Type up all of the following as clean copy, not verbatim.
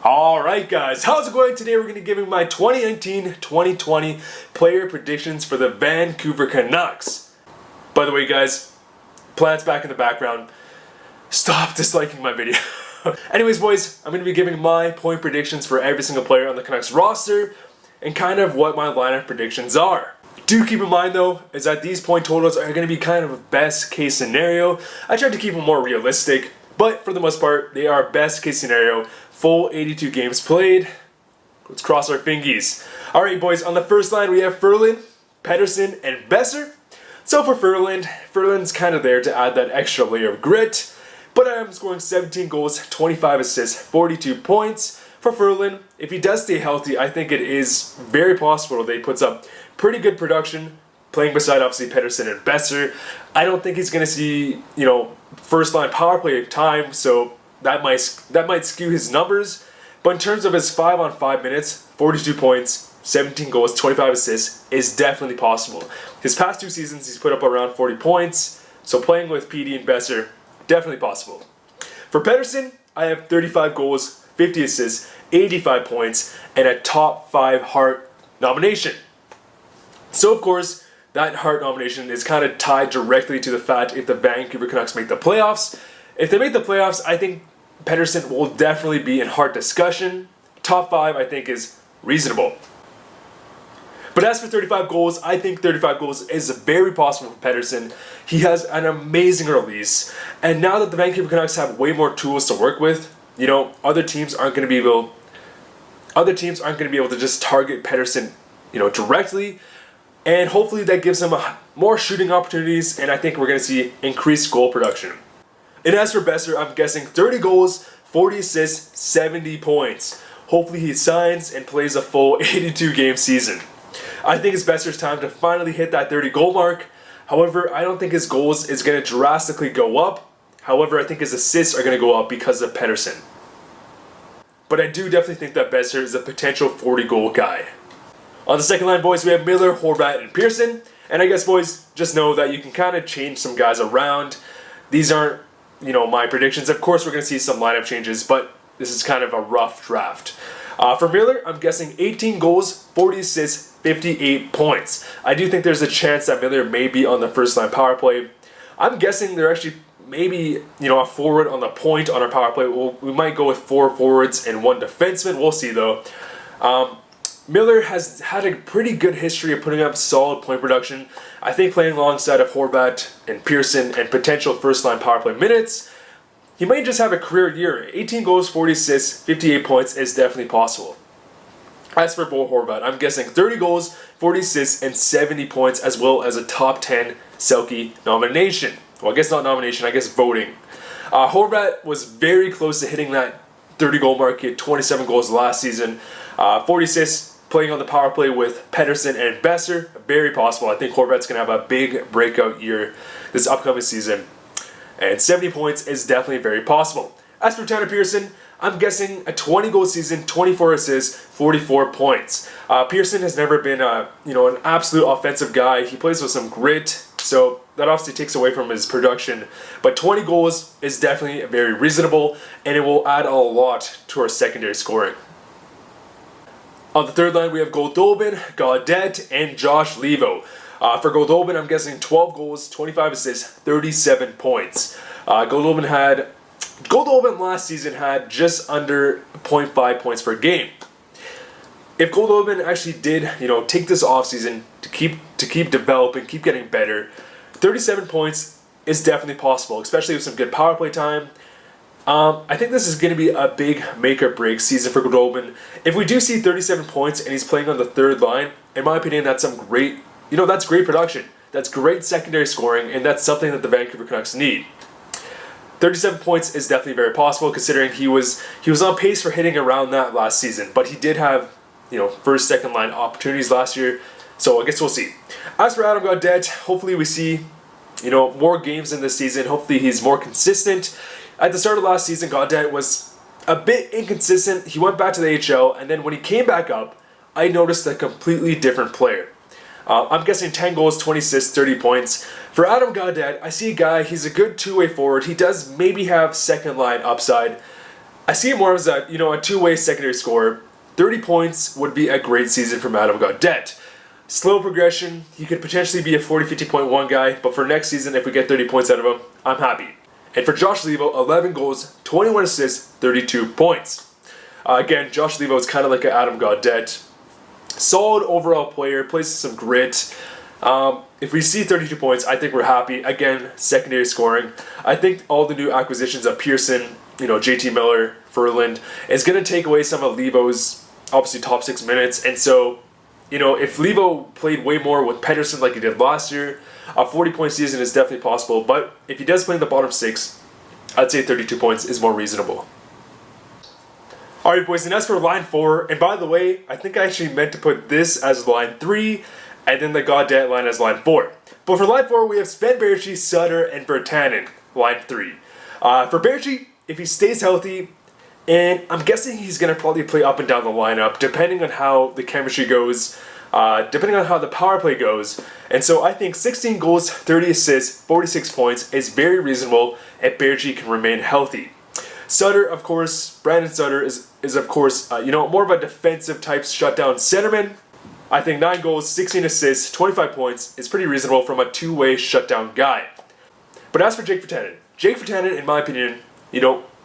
Alright guys, how's it going? Today we're going to be giving my 2019-2020 player predictions for the Vancouver Canucks. By the way guys, plants back in the background. Stop disliking my video. Anyways boys, I'm going to be giving my point predictions for every single player on the Canucks roster and kind of what my lineup predictions are. Do keep in mind though, is that these point totals are going to be kind of a best case scenario. I tried to keep them more realistic, but for the most part, they are best case scenario. Full 82 games played. Let's cross our fingies. Alright boys, on the first line we have Ferland, Pettersson, and Boeser. So for Ferland's kind of there to add that extra layer of grit. But I am scoring 17 goals, 25 assists, 42 points. For Ferland, if he does stay healthy, I think it is very possible that he puts up pretty good production, playing beside obviously Pettersson and Boeser. I don't think he's going to see, first line power play time, so that might skew his numbers. But in terms of his 5-on-5 minutes, 42 points, 17 goals, 25 assists is definitely possible. His past two seasons, he's put up around 40 points, so playing with PD and Boeser, definitely possible. For Pettersson, I have 35 goals, 50 assists, 85 points, and a top 5 Hart nomination. So of course, that Hart nomination is kind of tied directly to the fact if the Vancouver Canucks make the playoffs. If they make the playoffs, I think Pettersson will definitely be in Hart discussion. Top 5 I think is reasonable. But as for 35 goals, I think 35 goals is very possible for Pettersson. He has an amazing release. And now that the Vancouver Canucks have way more tools to work with, other teams aren't going to be able to just target Pettersson, directly. And hopefully that gives him more shooting opportunities, and I think we're going to see increased goal production. And as for Boeser, I'm guessing 30 goals, 40 assists, 70 points. Hopefully he signs and plays a full 82 game season. I think it's Boeser's time to finally hit that 30 goal mark. However, I don't think his goals is going to drastically go up. However, I think his assists are going to go up because of Pettersson. But I do definitely think that Boeser is a potential 40 goal guy. On the second line, boys, we have Miller, Horvat, and Pearson. And I guess, boys, just know that you can kind of change some guys around. These aren't, my predictions. Of course, we're going to see some lineup changes, but this is kind of a rough draft. For Miller, I'm guessing 18 goals, 40 assists, 58 points. I do think there's a chance that Miller may be on the first line power play. I'm guessing they're actually maybe, a forward on the point on our power play. We might go with 4 forwards and 1 defenseman. We'll see, though. Miller has had a pretty good history of putting up solid point production. I think playing alongside of Horvat and Pearson and potential first-line power play minutes, he might just have a career year. 18 goals, 40 assists, 58 points is definitely possible. As for Bo Horvat, I'm guessing 30 goals, 40 assists, and 70 points, as well as a top 10 Selke nomination. Well, I guess not nomination, I guess voting. Horvat was very close to hitting that 30-goal mark. He had 27 goals last season, 40 assists, playing on the power play with Pettersson and Boeser, very possible. I think Horvat's going to have a big breakout year this upcoming season. And 70 points is definitely very possible. As for Tanner Pearson, I'm guessing a 20-goal season, 24 assists, 44 points. Pearson has never been an absolute offensive guy. He plays with some grit, so that obviously takes away from his production. But 20 goals is definitely very reasonable, and it will add a lot to our secondary scoring. On the third line, we have Goldobin, Gaudette, and Josh Levo. For Goldobin, I'm guessing 12 goals, 25 assists, 37 points. Goldobin last season had just under 0.5 points per game. If Goldobin actually did, take this offseason to keep developing, keep getting better, 37 points is definitely possible, especially with some good power play time. I think this is going to be a big make-or-break season for Goldobin. If we do see 37 points and he's playing on the third line, in my opinion, that's some great, that's great production. That's great secondary scoring, and that's something that the Vancouver Canucks need. 37 points is definitely very possible, considering he was on pace for hitting around that last season, but he did have, first, second line opportunities last year, so I guess we'll see. As for Adam Gaudette, hopefully we see, more games in this season. Hopefully he's more consistent. At the start of last season, Gaudette was a bit inconsistent. He went back to the AHL, and then when he came back up, I noticed a completely different player. I'm guessing 10 goals, 20 assists, 30 points. For Adam Gaudette, I see a guy, he's a good two-way forward. He does maybe have second-line upside. I see it more as a two-way secondary scorer. 30 points would be a great season from Adam Gaudette. Slow progression, he could potentially be a 40-50 point one guy, but for next season, if we get 30 points out of him, I'm happy. And for Josh Levo, 11 goals, 21 assists, 32 points. Again, Josh Levo is kind of like an Adam Gaudette. Solid overall player, plays with some grit. If we see 32 points, I think we're happy. Again, secondary scoring. I think all the new acquisitions of Pearson, JT Miller, Furland, is going to take away some of Levo's, obviously, top 6 minutes. And so, if Levo played way more with Pettersson like he did last year, a 40-point season is definitely possible. But if he does play in the bottom 6, I'd say 32 points is more reasonable. Alright, boys, and as for line 4, and by the way, I think I actually meant to put this as line 3, and then the Gaudette line as line 4. But for line 4, we have Sven Baertschi, Sutter, and Virtanen, line 3. For Baertschi, if he stays healthy, and I'm guessing he's going to probably play up and down the lineup, depending on how the chemistry goes, depending on how the power play goes. And so I think 16 goals, 30 assists, 46 points is very reasonable if Baertschi can remain healthy. Sutter, of course, Brandon Sutter is of course, more of a defensive type shutdown centerman. I think 9 goals, 16 assists, 25 points is pretty reasonable from a two-way shutdown guy. But as for Jake Virtanen, in my opinion,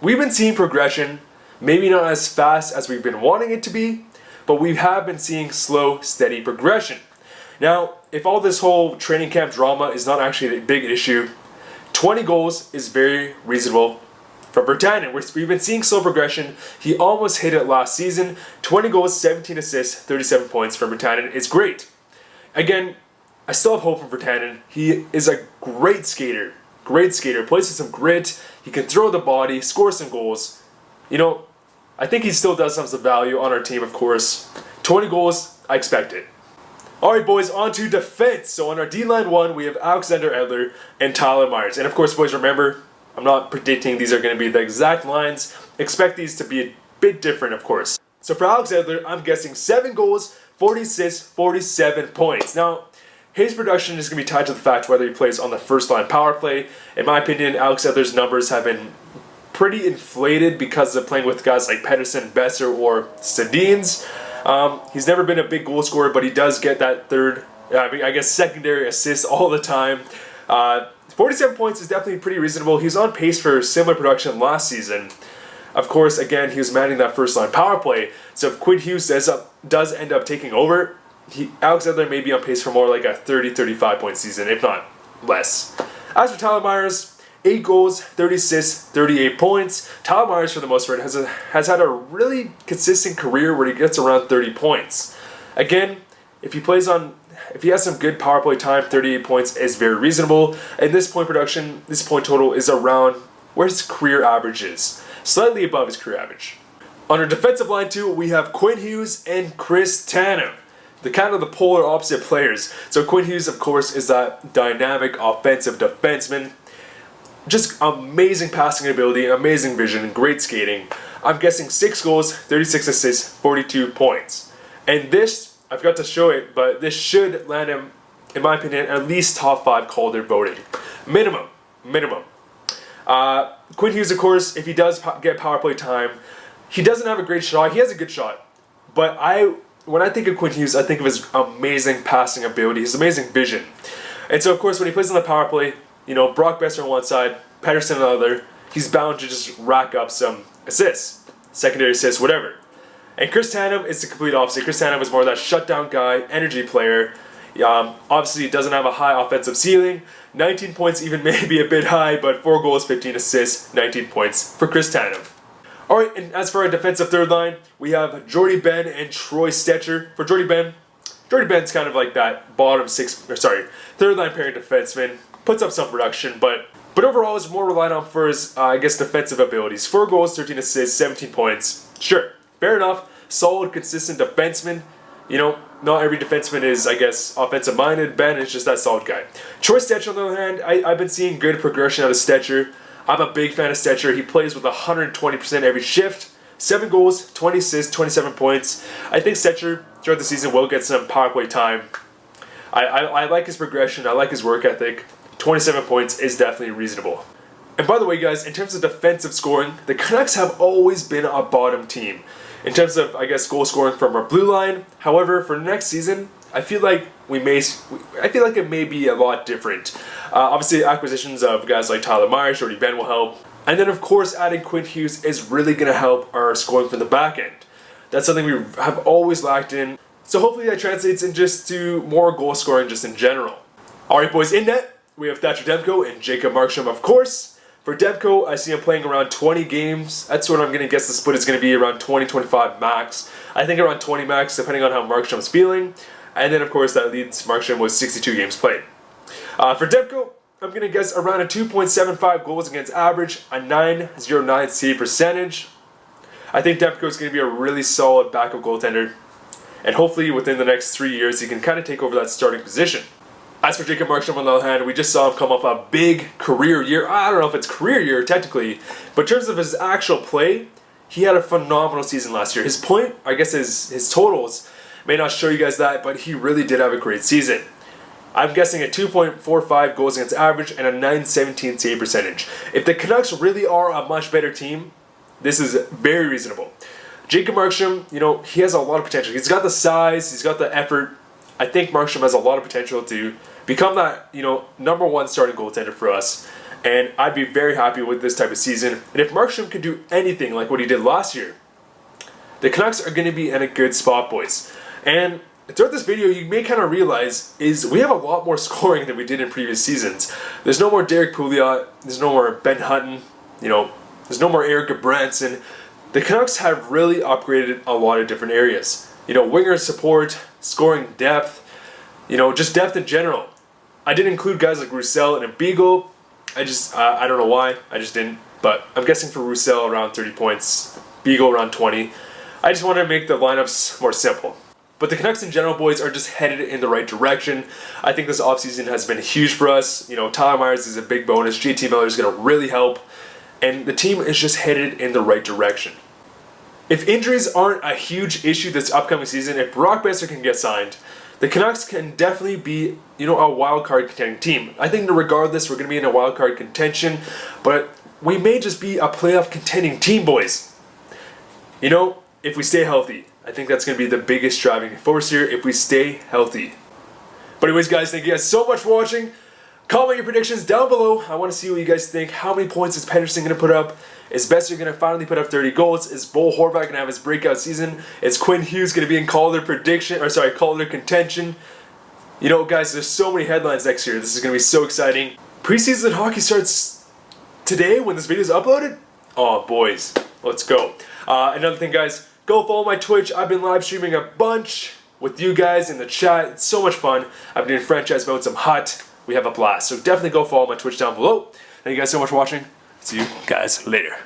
we've been seeing progression, maybe not as fast as we've been wanting it to be, but we have been seeing slow, steady progression. Now, if all this whole training camp drama is not actually a big issue, 20 goals is very reasonable from Virtanen. We've been seeing slow progression. He almost hit it last season. 20 goals, 17 assists, 37 points from Virtanen is great. Again, I still have hope for Virtanen. He is a great skater. Plays with some grit. He can throw the body, score some goals. I think he still does have some value on our team, of course. 20 goals, I expect it. Alright, boys, on to defense. So on our D-line 1, we have Alexander Edler and Tyler Myers. And of course, boys, remember, I'm not predicting these are going to be the exact lines. Expect these to be a bit different, of course. So for Alex Edler, I'm guessing 7 goals, 40 assists, 47 points. Now, his production is going to be tied to the fact whether he plays on the first line power play. In my opinion, Alex Edler's numbers have been pretty inflated because of playing with guys like Pettersson, Besser, or Sedins. He's never been a big goal scorer, but he does get that secondary assist all the time. 47 points is definitely pretty reasonable. He's on pace for similar production last season. Of course, again, he was managing that first line power play. So if Quinn Hughes does end up taking over, Alex Edler may be on pace for more like a 30-35 point season, if not less. As for Tyler Myers, 8 goals, 30 assists, 38 points. Tyler Myers, for the most part, has had a really consistent career where he gets around 30 points. Again, if he has some good power play time, 38 points is very reasonable. And this point total is around where his career average is. Slightly above his career average. On our defensive line too, we have Quinn Hughes and Chris Tanev. The kind of the polar opposite players. So Quinn Hughes, of course, is that dynamic offensive defenseman. Just amazing passing ability, amazing vision, and great skating. I'm guessing 6 goals, 36 assists, 42 points. And this, I forgot to show it, but this should land him, in my opinion, at least top 5 Calder voting. Minimum. Quinn Hughes, of course, if he does get power play time, he doesn't have a great shot. He has a good shot. But when I think of Quinn Hughes, I think of his amazing passing ability, his amazing vision. And so, of course, when he plays on the power play, Brock Besser on one side, Pettersson on the other, he's bound to just rack up some assists, secondary assists, whatever. And Chris Tanev is the complete opposite. Chris Tanev is more of that shutdown guy, energy player. Obviously, he doesn't have a high offensive ceiling. 19 points even may be a bit high, but 4 goals, 15 assists, 19 points for Chris Tanev. Alright, and as for our defensive third line, we have Jordy Ben and Troy Stecher. For Jordy Ben's kind of like that third line pairing defenseman. Puts up some production, but overall is more relied on for his, defensive abilities. 4 goals, 13 assists, 17 points. Sure, fair enough. Solid, consistent defenseman. Not every defenseman is, offensive-minded. Ben is just that solid guy. Troy Stecher, on the other hand, I've been seeing good progression out of Stecher. I'm a big fan of Stecher. He plays with 120% every shift. 7 goals, 20 assists, 27 points. I think Stecher, throughout the season, will get some power play time. I like his progression. I like his work ethic. 27 points is definitely reasonable. And by the way, guys, in terms of defensive scoring, the Canucks have always been a bottom team. In terms of, I guess, goal scoring from our blue line. However, for next season, I feel like it may be a lot different. Obviously, acquisitions of guys like Tyler Myers, Jordy Ben will help. And then, of course, adding Quinn Hughes is really going to help our scoring from the back end. That's something we have always lacked in. So hopefully that translates in just to more goal scoring just in general. Alright, boys, in net, we have Thatcher Demko and Jacob Markstrom, of course. For Demko, I see him playing around 20 games. That's what I'm going to guess the split is going to be, around 20-25 max. I think around 20 max, depending on how Markstrom's feeling. And then, of course, that leads Markstrom with 62 games played. For Demko, I'm going to guess around a 2.75 goals against average, a 9.09 save percentage. I think Demko is going to be a really solid backup goaltender. And hopefully within the next 3 years, he can kind of take over that starting position. As for Jacob Markstrom, on the other hand, we just saw him come off a big career year. I don't know if it's career year technically, but in terms of his actual play, he had a phenomenal season last year. His point, I guess his totals may not show you guys that, but he really did have a great season. I'm guessing a 2.45 goals against average and a 9.17 save percentage. If the Canucks really are a much better team, this is very reasonable. Jacob Markstrom, he has a lot of potential. He's got the size, he's got the effort. I think Markstrom has a lot of potential to become that, number one starting goaltender for us. And I'd be very happy with this type of season. And if Markstrom could do anything like what he did last year, the Canucks are going to be in a good spot, boys. And throughout this video, you may kind of realize is we have a lot more scoring than we did in previous seasons. There's no more Derek Pouliot. There's no more Ben Hutton. There's no more Eric Branson. The Canucks have really upgraded a lot of different areas. Winger support, scoring depth, just depth in general. I didn't include guys like Roussel and Beagle. I don't know why. I just didn't. But I'm guessing for Roussel around 30 points, Beagle around 20. I just wanted to make the lineups more simple. But the Canucks in general, boys, are just headed in the right direction. I think this offseason has been huge for us. Tyler Myers is a big bonus. JT Miller is going to really help. And the team is just headed in the right direction. If injuries aren't a huge issue this upcoming season, if Brock Besser can get signed, the Canucks can definitely be, a wild card contending team. I think regardless, we're going to be in a wild card contention, but we may just be a playoff contending team, boys. If we stay healthy. I think that's going to be the biggest driving force here, if we stay healthy. But anyways, guys, thank you guys so much for watching. Comment your predictions down below. I want to see what you guys think. How many points is Pettersson going to put up? Is Besser going to finally put up 30 goals? Is Bo Horvat going to have his breakout season? Is Quinn Hughes going to be in Calder contention? Guys, there's so many headlines next year. This is going to be so exciting. Preseason hockey starts today when this video is uploaded. Oh, boys, let's go. Another thing, guys, go follow my Twitch. I've been live streaming a bunch with you guys in the chat. It's so much fun. I've been doing franchise modes. I'm hot. We have a blast. So definitely go follow my Twitch down below. Thank you guys so much for watching. See you guys later.